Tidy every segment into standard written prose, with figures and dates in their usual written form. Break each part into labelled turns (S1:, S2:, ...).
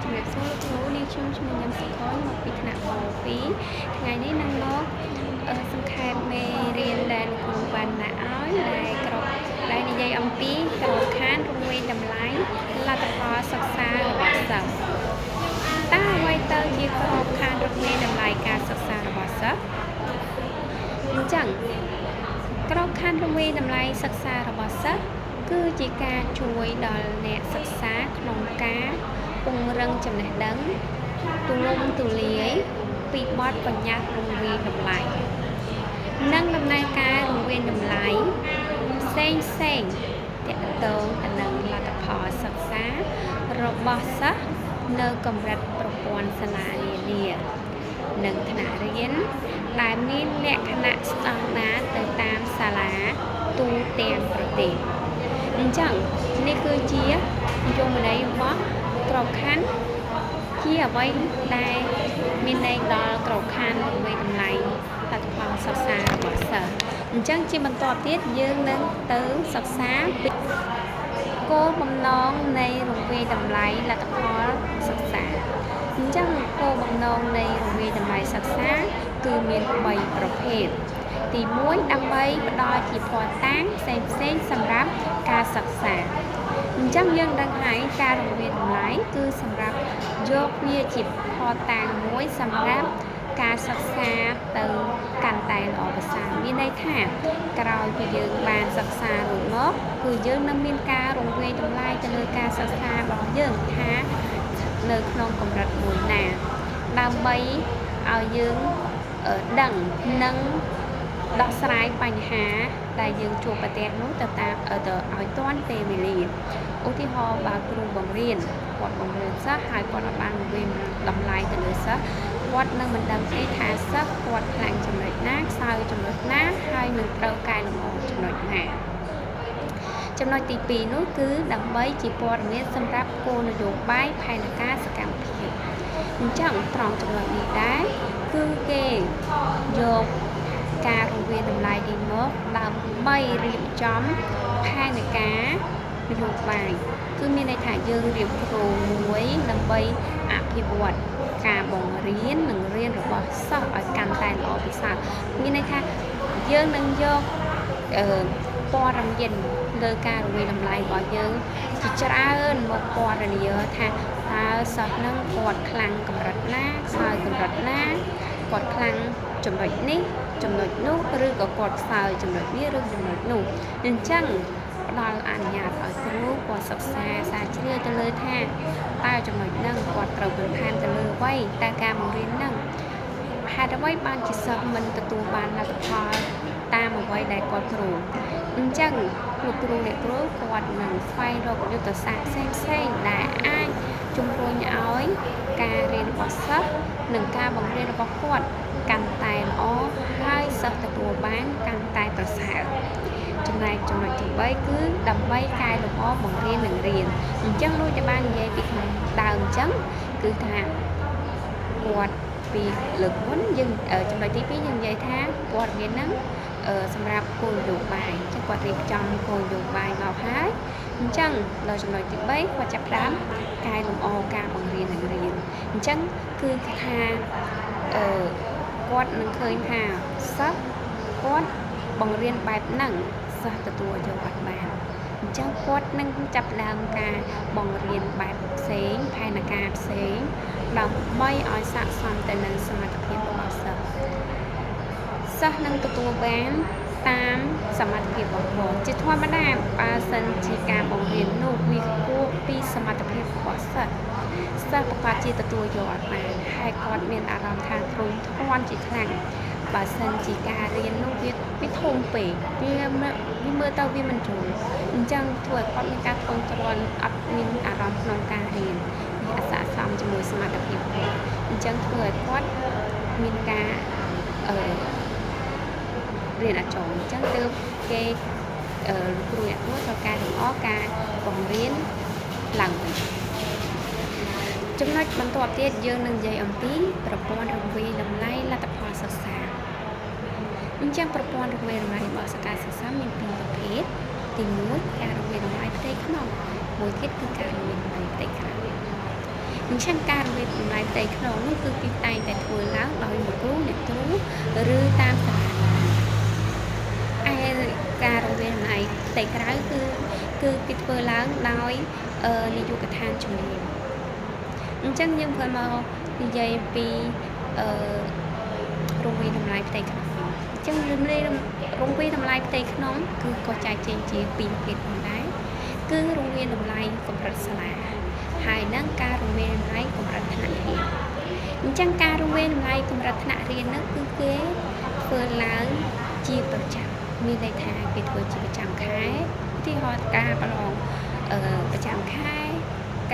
S1: ជំរាបសួរលោកគ្រូនាងខ្ញុំឈ្មោះញឹមសុខុនមកពីថ្នាក់ប2ថ្ងៃនេះនឹងមកសង្ខេបមេរៀនដែលលោកគ្រូបានដាក់ឲ្យដែលនិយាយអំពីក្របខ័ណ្ឌរង្វេងតម្លៃលទ្ធផលសិក្សារបស់សិស្សតើអ្វីទៅជាក្របខ័ណ្ឌរង្វេងតម្លៃការសិក្សារបស់សិស្សអញ្ចឹងក្របខ័ណ្ឌរង្វេងតម្លៃសិក្សារបស់សិស្សគឺជាការជួយដល់អ្នកសិក្សាក្នុងការពង្រឹងចំណេះដឹងទូលំទូលាយពីបទបញ្ញត្តិរង្វេងតម្លៃនិងដំណើរការរង្វេងតម្លៃផ្សេងទាក់ទងទៅនឹងលទ្ធផលសិក្សារបស់សិស្សនៅកម្រិតប្រព័ន្ធសាលានានានិងថ្នាក់រៀនដែលមានលក្ខណៈស្តង់ដារទៅតាមសាលាទូទាំងប្រទេសអញ្ចឹងនេះគឺជាយមន័យរបស់ក្របខ័ណ្ឌជាអ្វីដែលមានន័យដល់ក្របខ័ណ្ឌរង្វេងតម្លៃលទ្ធផលសិក្សារបស់សិស្សអញ្ចឹងជាបន្តទៀតយើងនឹងទៅសិក្សាពីគោលបំណងនៃរង្វេងតម្លៃលទ្ធផលសិក្សាអញ្ចឹងគោលបំណងនៃរង្វេងតម្លៃសិក្សាគឺមាន3ប្រភេទទី1ដើម្បីផ្ដល់ជាភស្តុតាងផ្សេងសម្រាប់ការសិក្សាអញ្ចឹងយើងដឹងហើយការរង្វេងតម្លៃគឺសម្រាប់យកវាជាភស្តុតាងមួយសម្រាប់ការសិក្សាទៅកាន់តែល្អប្រសើរមានន័យថាក្រោយពីយើងបានសិក្សារួចមកគឺយើងនឹងមានការរង្វេងតម្លៃទៅលើការសិក្សារបស់យើងថានៅក្នុងកម្រិតមួយណាដើម្បីឲ្យយើងដឹងនិងដោះស្រាយបញ្ហាដែលយើងជួបប្រទះនោះទៅឲ្យទាន់ពេលវេលាឧទាហរណ៍បើគ្រូបង្រៀនគាត់បង្រៀនសិស្សហើយគាត់បានបង្រៀនតម្លៃទៅលើសិស្សគាត់នឹងមិនដឹងទេថាសិស្សគាត់ខ្លាំងចំណុចណាខ្សោយចំណុចណាហើយនឹងត្រូវកែលម្អចំណុចណាចំណុចទី2នោះគឺដើម្បីជាព័ត៌មានសម្រាប់គោលនយោបាយផែនការសកម្មភាពអញ្ចឹងត្រង់ចំណុចនេះដែរគឺគេយកការរង្វេងតម្លៃនេះមកដើម្បីរៀបចំផែនការនយោបាយគឺមានន័យថាយើងរៀបគ្រោងមួយដើម្បីអភិវឌ្ឍការបង្រៀននិងរៀនរបស់សិស្សឲ្យកាន់តែល្អពិសោធន៍មានន័យថាយើងនឹងយកព័ត៌មានលើការរង្វេងតម្លៃរបស់យើងជាច្រើនមកពណ៌នាថាតើសិស្សនឹងគាត់ខ្លាំងកម្រិតណាខ្សោយកម្រិតណាគាត់ខ្លាំងចំណុចនេះចំណុចនោះឬក៏គាត់ខ្សោយចំណុចនេះឬចំណុចនោះអញ្ចឹងផ្ដល់អនុញ្ញាតឲ្យគ្រូគាត់សិក្សាសាជ្រាវទៅលើថាតើចំណុចហ្នឹងគាត់ត្រូវបន្ថែមទៅលើអ្វីតើការបង្រៀនហ្នឹងហេតុអ្វីបានជាសិស្សមិនទទួលបានលទ្ធផលតាមអ្វីដែលគាត់គ្រូអញ្ចឹងលោកគ្រូអ្នកគ្រូគាត់នឹងស្វែងរកយុទ្ធសាស្ត្រផ្សេងដែលអាចជំរុញឲ្យការរៀនរបស់សិស្សនិងការបង្រៀនរបស់គាត់កាន់តែល្អហើយសិស្សទទួលបានកាន់តែប្រសើរចំណែកចំណុចទី3គឺដើម្បីកែលម្អបង្រៀននិងរៀនអញ្ចឹងដូចតែបាននិយាយពីខាងដើមអញ្ចឹងគឺថាគាត់ពីលើកមុនយើងចំណុចទី2យើងនិយាយថាព័ត៌មានហ្នឹងសម្រាប់គោលនយោបាយអញ្ចឹងគាត់រៀបចំគោលនយោបាយមកហើយអញ្ចឹងដល់ចំណុចទី3គាត់ចាប់ផ្ដើមកែលម្អការបង្រៀននិងរៀនអញ្ចឹងគឺថាគាត់នឹងឃើញថាសិស្សគាត់បង្រៀនបែបហ្នឹងសិស្សទទួលយកអត់បានអញ្ចឹងគាត់នឹងចាប់ផ្ដើមការបង្រៀនបែបផ្សេងផែនការផ្សេងដើម្បីឲ្យស័ក្តិសមទៅនឹងសមត្ថភាពរបស់សិស្សនឹងទទួលបានតាមសមត្ថភាពរបស់គាត់ជាធម្មតាបើសិនជាការបង្រៀននោះវាខ្ពស់ពីសមត្ថភាពរបស់សិស្សប្រកាសជាទទួលយកអត់បានហើយគាត់មានអារម្មណ៍ថាទ្រុញធ្ងន់ជាខ្លាំងបើសិនជាការរៀននោះវាធំពេកវាមើលទៅវាមិនជួយអញ្ចឹងធ្វើឲ្យគាត់មានការធុញទ្រាន់អត់មានអារម្មណ៍ក្នុងការរៀនវាអស័ក្តិសមជាមួយសមត្ថភាពគាត់អញ្ចឹងធ្វើឲ្យគាត់មានការរៀនអត់ចូលអញ្ចឹងទើបគេគ្រូអ្នកគ្រូត្រូវការលម្អការបង្រៀនឡើងវិញចំណុចបន្ទាប់ទៀតយើងនឹងនិយាយអំពីប្រព័ន្ធរង្វេងតម្លៃលទ្ធផលសិក្សាអញ្ចឹងប្រព័ន្ធរង្វេងតម្លៃរបស់សាខាសិក្សាមាន2ប្រភេទទី1ការរង្វេងតម្លៃផ្ទៃក្នុងមួយទៀតគឺការរង្វេងតម្លៃផ្ទៃក្រៅអ ចឹងការវិតម្លៃផ្ទៃក្នុងនោះគឺគេតែងតែធ្វើឡើងដោយលោកគ្រូអ្នកគ្រូឬតាមសាលាឯការរវាងតម្លៃផ្ទៃក្រៅគឺគេធ្វើឡើងដោយនាយកដ្ឋានជំនាញអញ្ចឹងយើងគ្រាន់មកនិយាយអំពីរវាងតម្លៃផ្ទៃក្នុងអញ្ចឹងរវាងតម្លៃផ្ទៃក្នុងគឺក៏ចែកចេញជាពីរប្រភេទផងដែរគឺរវាងតម្លៃកម្រិតសាលាហើយនឹងការរវាងតម្លៃកម្រិតថ្នាក់រៀនអញ្ចឹងការរវាងតម្លៃកម្រិតថ្នាក់រៀននោះគឺគេធ្វើឡើងជាប្រចាំមានន័យថាគេធ្វើជាប្រចាំខែឧទាហរណ៍ការប្រឡងប្រចាំខែ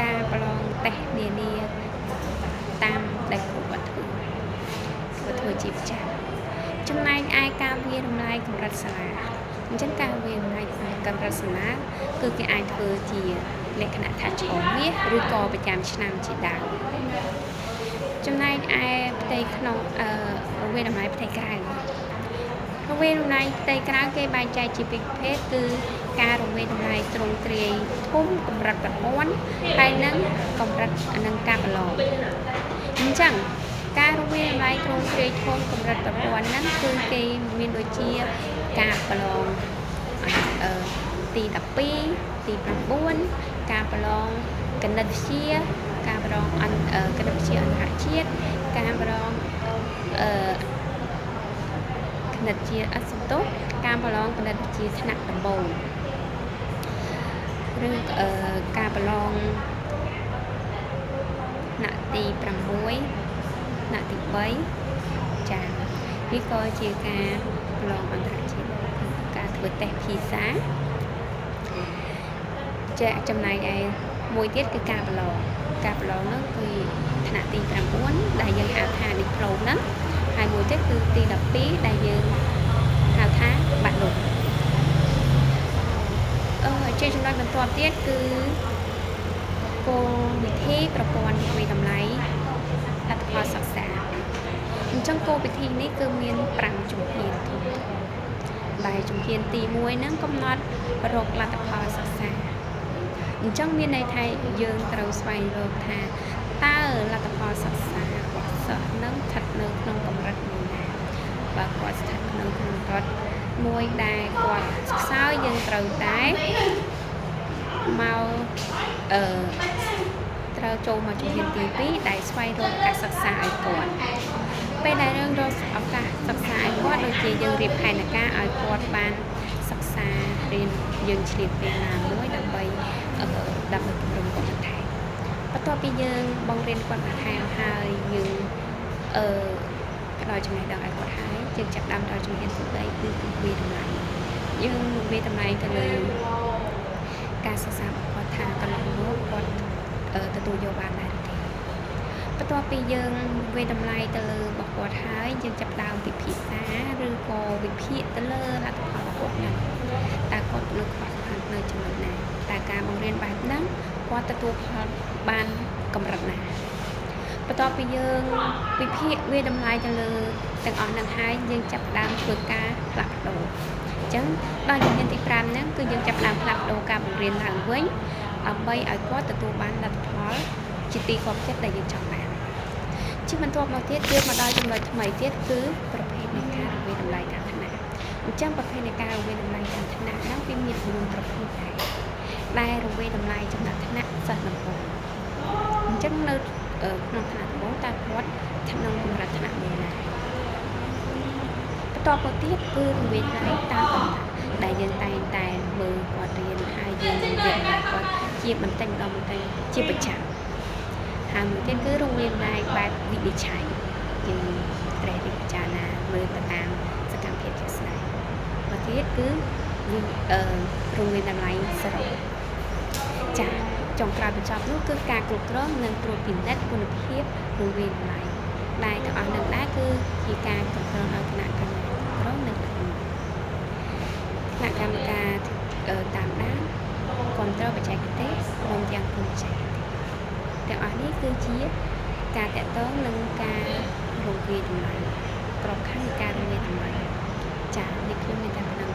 S1: ការប្រឡងតេស្តនានាតាមដែលគ្រូបាត់ធ្វើជាប្រចាំចំណែកឯការវាតម្លៃកម្រិតសាលាអញ្ចឹងការវាតម្លៃកម្រិតសាលាគឺគេអាចធ្វើជាលក្ខណៈថាឆ្លងមាសឬក៏ប្រចាំឆ្នាំជាដើមចំណែកឯផ្ទៃក្នុងរវាងតម្លៃផ្ទៃក្រៅរវាងតម្លៃផ្ទៃក្រៅគេបែងចែកជាពីរប្រភេទគឺការរវាងតម្លៃទ្រង់ទ្រាយធំកម្រិតប្រព័ន្ធហើយនឹងកម្រិតនឹងការប្រឡងអញ្ចឹងការរវាងតម្លៃទ្រង់ទ្រាយធំកម្រិតប្រព័ន្ធហ្នឹងគឺគេមានដូចជាការប្រឡងទី12ទី9ការប្រឡងគណិតវិទ្យាការប្រឡងគណិតវិទ្យាអន្តរជាតិការប្រឡងគណិតវិទ្យាការប្រឡងគណិតវិទ្យាថ្នាក់ដំបូងឬការប្រឡងថ្នាក់ទី6ថ្នាក់ទី3ចា៎នេះក៏ជាការប្រឡងអន្តរជាតិការធ្វើតេស្តភាសាចាចំណែកឯមួយទៀតគឺការប្រឡងនោះគឺថ្នាក់ទី9ដែលយើងហៅថាឌីប្លូមហ្នឹងហើយមួយទៀតគឺទី12ដែលយើងហៅថាបាក់ឡុងជាចំណុចបន្ទាប់ទៀតគឺគោលវិធីប្រព័ន្ធវិតម្លៃលទ្ធផលសិក្សាអញ្ចឹងគោលវិធីនេះគឺមាន5ជំហានដែលជំហានទី1ហ្នឹងកំណត់រកលទ្ធផលសិក្សាអញ្ចឹងមានន័យថាយើងត្រូវស្វែងរកថាតើលទ្ធផលសិក្សារបស់សិស្សនឹងស្ថិតនៅក្នុងកម្រិតមួយណាបើគាត់ស្ថិតនៅក្នុងកម្រិតមួយដែលគាត់ខ្សោយយើងត្រូវតែមកត្រូវចូលមកជំហានទី2ដែលស្វែងរកការសិក្សាឲ្យគាត់ពេលដែលយើងរកឱកាសសិក្សាឲ្យគាត់ដូចជាយើងរៀបផែនការឲ្យគាត់បានសិក្សារៀនយើងឆ្លៀតពេលណាមួយដើម្បីពង្រឹងគាត់បន្ថែមបន្ទាប់ពីយើងបង្រៀនគាត់បន្ថែមហើយយើងផ្ដល់ចំណេះដឹងឲ្យគាត់ហើយយើងចាប់ដើមដល់ជំហានទី3គឺវាតម្លៃយើងវាតម្លៃទៅលើការសិក្សារបស់គាត់ថាកន្លងមកគាត់ទទួលយកបានដែរទេបន្ទាប់ពីយើងវាតម្លៃទៅលើរបស់គាត់ហើយយើងចាប់ដើមពិភាក្សាឬក៏វិភាគទៅលើលទ្ធផលរបស់គាត់តើគាត់លើកខ្វះខាតនៅចំណុចណាតើការបង្រៀនបែបហ្នឹងគាត់ទទួលផលបានកម្រិតណាបន្ទាប់ពីយើងវិភាគវាតម្លៃទៅលើទាំងអស់ហ្នឹងហើយយើងចាប់ដើមធ្វើការផ្លាស់ប្ដូរអញ្ចឹងដល់ជំហានទី5ហ្នឹងគឺយើងចាប់ដើមផ្លាស់ប្ដូរការបង្រៀនឡើងវិញដើម្បីឲ្យគាត់ទទួលបានលទ្ធផលជាទីគាប់ចិត្តដែលយើងចង់បានជាបន្ទាប់មកទៀតយើងមកដល់ចំណុចថ្មីទៀតគឺប្រភេទនៃការរវាងតម្លៃតាមឋានៈអញ្ចឹងប្រភេទនៃការរវាងតម្លៃតាមឋានៈហ្នឹងវាមានចំនួនប្រភេទដែររវាងតម្លៃចំណាត់ថ្នាក់សិស្សដំបូងអញ្ចឹងនៅក្នុងថ្នាក់ដំបូងតើគាត់ស្ថិតក្នុងកម្រិតថ្នាក់មួយណាបន្តមកទៀតគឺរវាងដៃតាមកម្រិតដែលយើងតែងតែមើលគាត់រៀនហើយយើងនិយាយឲ្យគាត់ជាបន្តិចម្ដងជាប្រចាំហើយមួយទៀតគឺរវាងដៃបែបវិនិច្ឆ័យយើងត្រេះរិះពិចារណាមើលទៅតាមសកម្មភាពជាក់ស្ដែងមួយទៀតគឺរវាងតម្លៃសរុបចាចុងក្រោយបញ្ចប់នោះគឺការគ្រប់គ្រងនិងត្រួតពិនិត្យគុណភាពរវាងតម្លៃដែលទាំងអស់នឹងដែរគឺជាការគ្រប់គ្រងដោយគណៈកម្មការគ្រប់គ្រងនិងគណៈកម្មការតាមដានគ្រប់គ្រងបច្ចេកទេសព្រមទាំងគុណបច្ចេកទេសទាំងអស់នេះគឺជាការតាក់ទងនឹងការរវាងតម្លៃក្របខ័ណ្ឌនៃការរវាងតម្លៃចា៎នេះខ្ញុំមានតែប៉ុណ្ណឹង